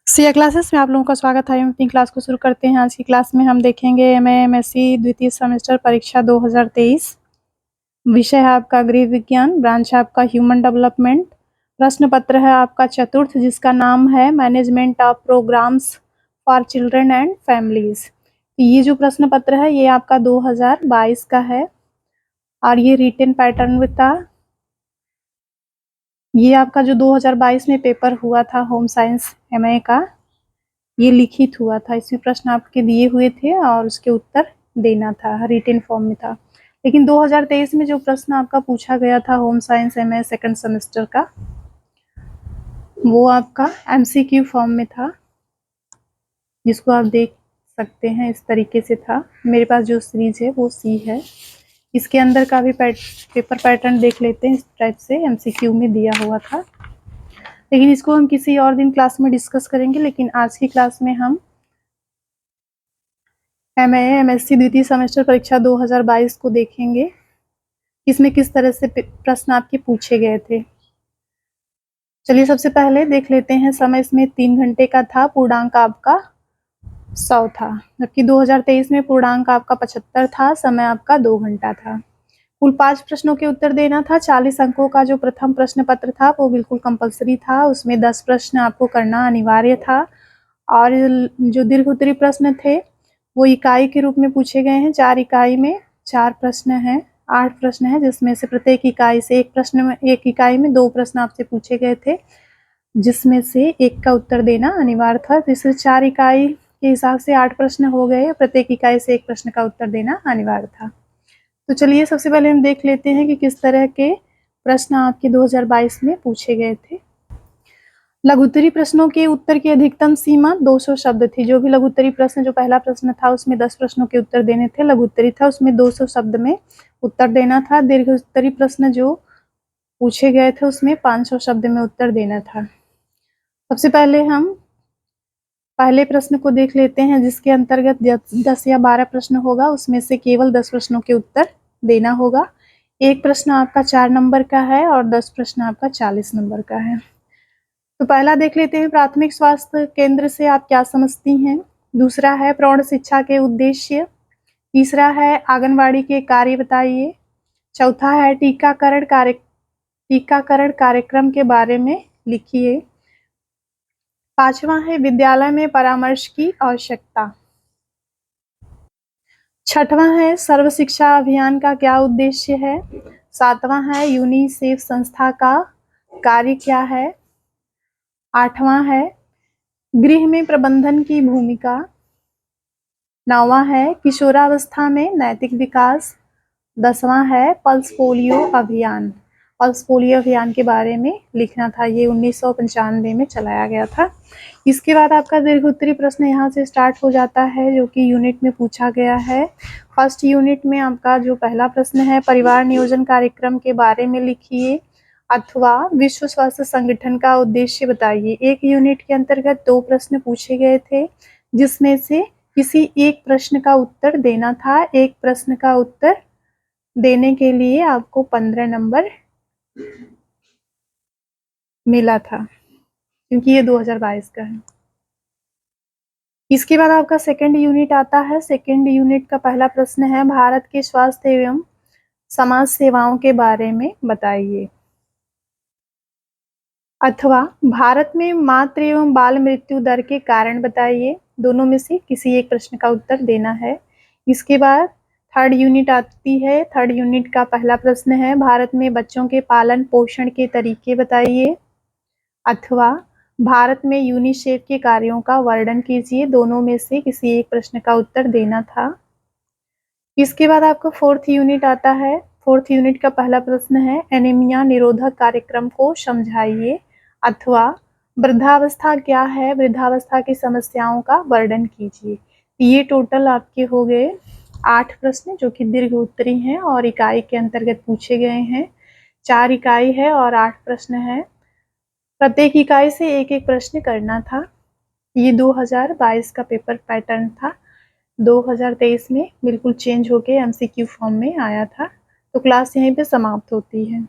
Siya classes में आप लोगों का स्वागत है। हम अपनी क्लास को शुरू करते हैं। आज की क्लास में हम देखेंगे एमएससी द्वितीय सेमेस्टर परीक्षा 2023। विषय है आपका गृह विज्ञान, ब्रांच है आपका ह्यूमन डेवलपमेंट। प्रश्न पत्र है आपका चतुर्थ, जिसका नाम है management of programmes for children and families. ये जो प्रश्न पत्र है ये आपका 2022 का है और ये रिटन पैटर्न में था। ये आपका जो 2022 में पेपर हुआ था होम साइंस एमए का, ये लिखित हुआ था। इसमें प्रश्न आपके दिए हुए थे और उसके उत्तर देना था, रिटन फॉर्म में था। लेकिन 2023 में जो प्रश्न आपका पूछा गया था home science MA second semester का, वो आपका एमसीक्यू फॉर्म में था, जिसको आप देख सकते हैं इस तरीके से था। मेरे पास जो सीरीज है वो सी है। इसके अंदर का भी पेपर पैटर्न देख लेते हैं। इस टाइप से एमसीक्यू में दिया हुआ था, लेकिन इसको हम किसी और दिन क्लास में डिस्कस करेंगे। लेकिन आज की क्लास में हम एमएससी द्वितीय सेमेस्टर परीक्षा 2022 को देखेंगे। इसमें किस तरह से प्रश्न आपके पूछे गए थे। चलिए सबसे पहले देख लेते हैं। समय इसमें 3 घंटे का था, पूर्णांक आपका 100 था, जबकि 2023 में पूर्णांक आपका 75 था, समय आपका 2 घंटा था। कुल 5 प्रश्नों के उत्तर देना था। 40 अंकों का जो प्रथम प्रश्न पत्र था वो बिल्कुल कंपलसरी था, उसमें 10 प्रश्न आपको करना अनिवार्य था। और जो दीर्घ उत्तरी प्रश्न थे वो इकाई के रूप में पूछे गए हैं। 4 इकाई में 4 प्रश्न हैं, 8 प्रश्न हैं, जिसमें से प्रत्येक इकाई से एक इकाई में 2 प्रश्न आपसे पूछे गए थे, जिसमें से एक का उत्तर देना अनिवार्य था। इससे 4 इकाई के हिसाब से 8 प्रश्न हो गए, प्रत्येक इकाई से एक प्रश्न का उत्तर देना अनिवार्य था। तो चलिए सबसे पहले हम देख लेते हैं कि किस तरह के प्रश्न आपके 2022 में पूछे गए थे। लघुत्तरी प्रश्नों के उत्तर की अधिकतम सीमा 200 शब्द थी। जो भी लघुत्तरी प्रश्न, जो पहला प्रश्न था उसमें 10 प्रश्नों के उत्तर देने थे, लघुत्तरी था उसमें 200 शब्द में उत्तर देना था। दीर्घोत्तरी प्रश्न जो पूछे गए थे उसमें 500 शब्द में उत्तर देना था। सबसे पहले हम पहले प्रश्न को देख लेते हैं, जिसके अंतर्गत 10 या 12 प्रश्न होगा, उसमें से केवल 10 प्रश्नों के उत्तर देना होगा। एक प्रश्न आपका 4 नंबर का है और 10 प्रश्न आपका 40 नंबर का है। तो पहला देख लेते हैं, प्राथमिक स्वास्थ्य केंद्र से आप क्या समझती हैं। दूसरा है प्रौढ़ शिक्षा के उद्देश्य। तीसरा है आंगनवाड़ी के कार्य बताइए। चौथा है टीकाकरण कार्यक्रम के बारे में लिखिए। पांचवा है विद्यालय में परामर्श की आवश्यकता। छठवां है सर्व शिक्षा अभियान का क्या उद्देश्य है। सातवां है यूनिसेफ संस्था का कार्य क्या है। आठवां है गृह में प्रबंधन की भूमिका। 9वां है किशोरावस्था में नैतिक विकास। 10वां है पल्स पोलियो अभियान। पल्स पोलियो अभियान के बारे में लिखना था, ये 1995 में चलाया गया था। इसके बाद आपका दीर्घोत्तरी प्रश्न यहाँ से स्टार्ट हो जाता है, जो कि यूनिट में पूछा गया है। फर्स्ट यूनिट में आपका जो पहला प्रश्न है, परिवार नियोजन कार्यक्रम के बारे में लिखिए अथवा विश्व स्वास्थ्य संगठन का उद्देश्य बताइए। एक यूनिट के अंतर्गत 2 प्रश्न पूछे गए थे, जिसमें से किसी एक प्रश्न का उत्तर देना था। एक प्रश्न का उत्तर देने के लिए आपको 15 नंबर मिला था, क्योंकि ये 2022 का है। इसके बाद आपका सेकंड यूनिट आता है। सेकंड यूनिट का पहला प्रश्न है, भारत के स्वास्थ्य एवं समाज सेवाओं के बारे में बताइए अथवा भारत में मातृ एवं बाल मृत्यु दर के कारण बताइए। दोनों में से किसी एक प्रश्न का उत्तर देना है। इसके बाद थर्ड यूनिट आती है। थर्ड यूनिट का पहला प्रश्न है, भारत में बच्चों के पालन पोषण के तरीके बताइए अथवा भारत में यूनिसेफ के कार्यों का वर्णन कीजिए। दोनों में से किसी एक प्रश्न का उत्तर देना था। इसके बाद आपका फोर्थ यूनिट आता है। फोर्थ यूनिट का पहला प्रश्न है, एनीमिया निरोधक कार्यक्रम को समझाइए अथवा वृद्धावस्था क्या है, वृद्धावस्था की समस्याओं का वर्णन कीजिए। ये टोटल आपके हो गए 8 प्रश्न, जो कि दीर्घ उत्तरी हैं और इकाई के अंतर्गत पूछे गए हैं। 4 इकाई है और 8 प्रश्न है, प्रत्येक इकाई से एक एक प्रश्न करना था। ये 2022 का पेपर पैटर्न था। 2023 में बिल्कुल चेंज होके एमसीक्यू फॉर्म में आया था। तो क्लास यहीं पे समाप्त होती है।